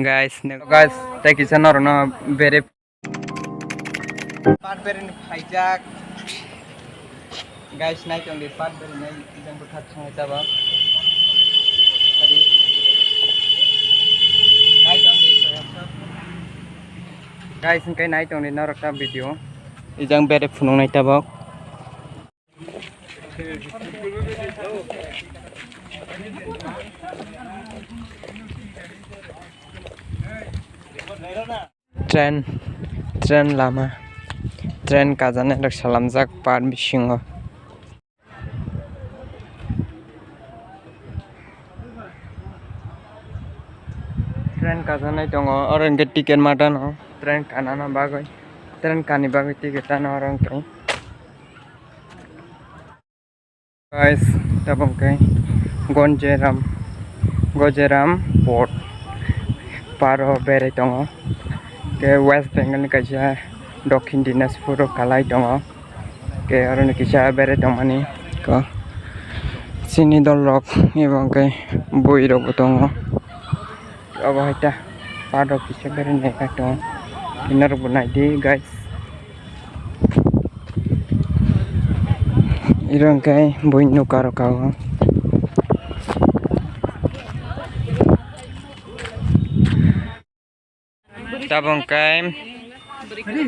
Guys, take it another no very part very hijack. Guys, night on the part very night. Don't go touch my taba. Night on the guys, okay, night on the Naraka video. Is young better from night about. Tren lama tren kazane rak salamjak par bisingo tren kazane tongo orang ke tiket matano tren kanana bagoi tren kani bagoi tiket ana orang kai guys tabong kai Gojeram port paro bere tongo ke West Bengal ni kaisa Dokhin Dinajpur kalai tongo ke aron kisa bere tongmani ko Sini Da Nuk ebong ke boi rok tongo abo haita paro kisa bere neka tongo kinar bunai di guys irong kai boi nukar kawo tabong kai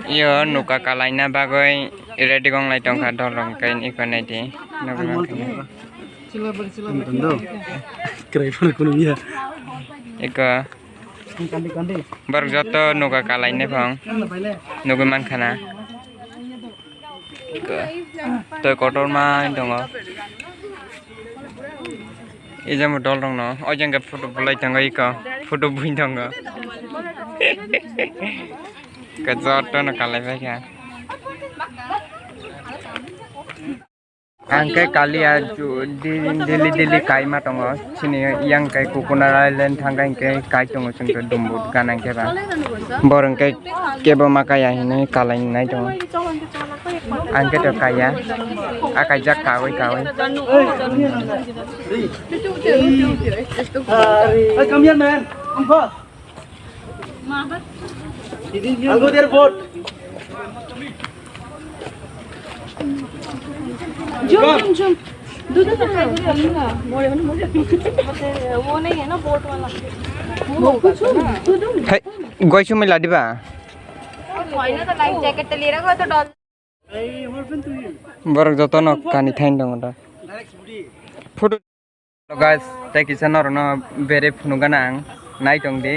yo nuka kalaina bagoi ready gong lai tong kha dolong kai ikonai di nabang Tendo. Kira kuno ya. Ika baru joto nuka kalaina bang nuka man khana toy kotor ma dongo ijam dolong no ojang ga photo bulai tanga ika photo buin tanga kejoto na kalai bega angke kali aju dili kai ma tongo sini yang kai Coconut Island thangkai ke kai tongo sengke dumbut ganang ke ba borong ke kebo makaya hine kalai nai tongo angke to kaya akai jak kawai Hey, come here, man. Come first. I'll go there, boat. Jump. Do the वो नहीं है ना boat वाला वो hey goichu mai ladi ba कोई ना तो life jacket तो ले रखा तो doll Hey, what happened to you? borok joto no kani thain dong da photo guys take is another no very funuganang night on di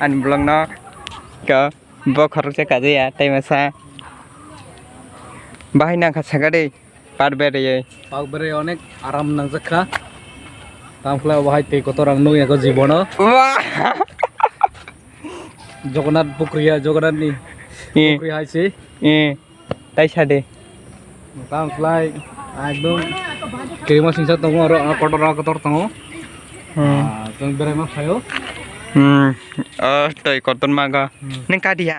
an blog no ka bo khorok se kaje ya tai masa bahai nang kha sagade par bere ye Pak bere onek aram nang jakha. Tamkhla bahai te kotorang no yako jibono. wah Jogonat ni. Pukri haise. tai sade Tamkhla ekdom kirima singsa tongo aro kotor tongo. Tong bere ma khayo. toi koton maga ning ka dia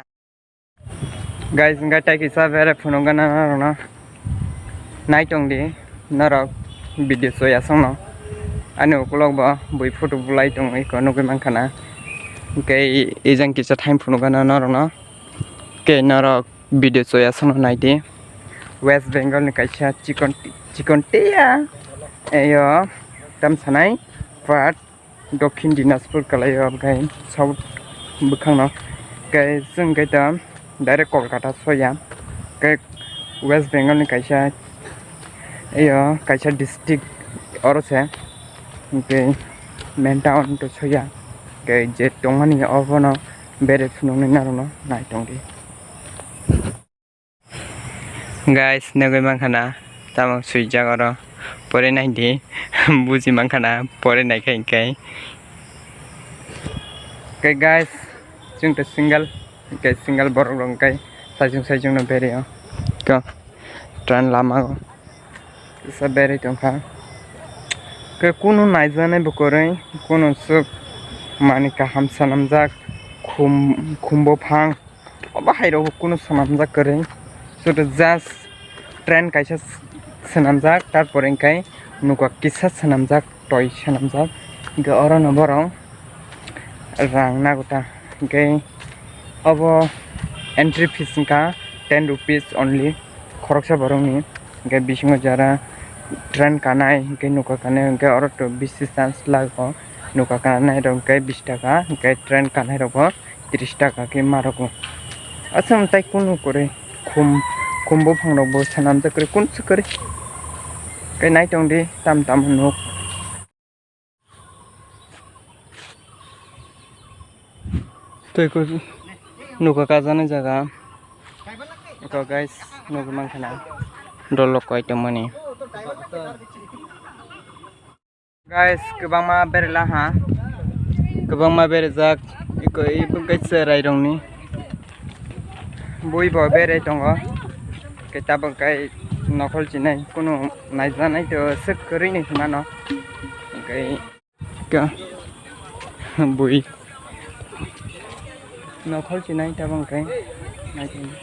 guys ngai tai kisa bere funungana na night on di narok video so ya song ani ukulok ba boi photo bulai tong iko nugui mankhana ke ejang kisa time funungana na ke narok video so ya song night di West Bengal ni kaisa chicken tea ayo tam sanai part Dokhin Dinajpur kalai gai south bukhang no ke sung ke tam direct Kolkata soya ke West Bengal ni kaisa ayo kaisa district orose ke main town to soya ke je tongani obono bere phunung ni narono nai tongdi guys nagoi mankhana tamang suija goro pore nai di buji mankhana pore nai kai okay guys jung to single borok rong kai sajung no bere yo ko tran lama go isa bere tongkha ke kuno naijane bukorai kuno suk mani kaham sanamjak khumbo phang oba hairo kuno sanamjak kare so to just trend kaisa sanamjak tarpore kai nuka kisa sanamjak toy sanamjak ke oro no borong rang na gota ke abo entry fees ka 10 rupees only khoroksa borong ni ke bisingo jara train kanai ke nuka kanai ke oro to 20 chance lago nuka kanai rong ke 20 taka ke train kanai rogo 30 taka ke maroko asam tai kunu kore khumbo phangrok bo sanam jakre kun sukare ke nai tong di tam nuk तो को नुका काजाना जगह को guys नुका मांखना डलक item money guys गोबां मा बेरला हा गोबां मा बेरजाक इको इबो गाइस रायरंनि बयबो बेरे दङ केताब गाय नखल चिनाय कुनु नायजानाय तो सोकरैनि मानो गाय का बय नखल चिनाय ताबं गाय नायजानाय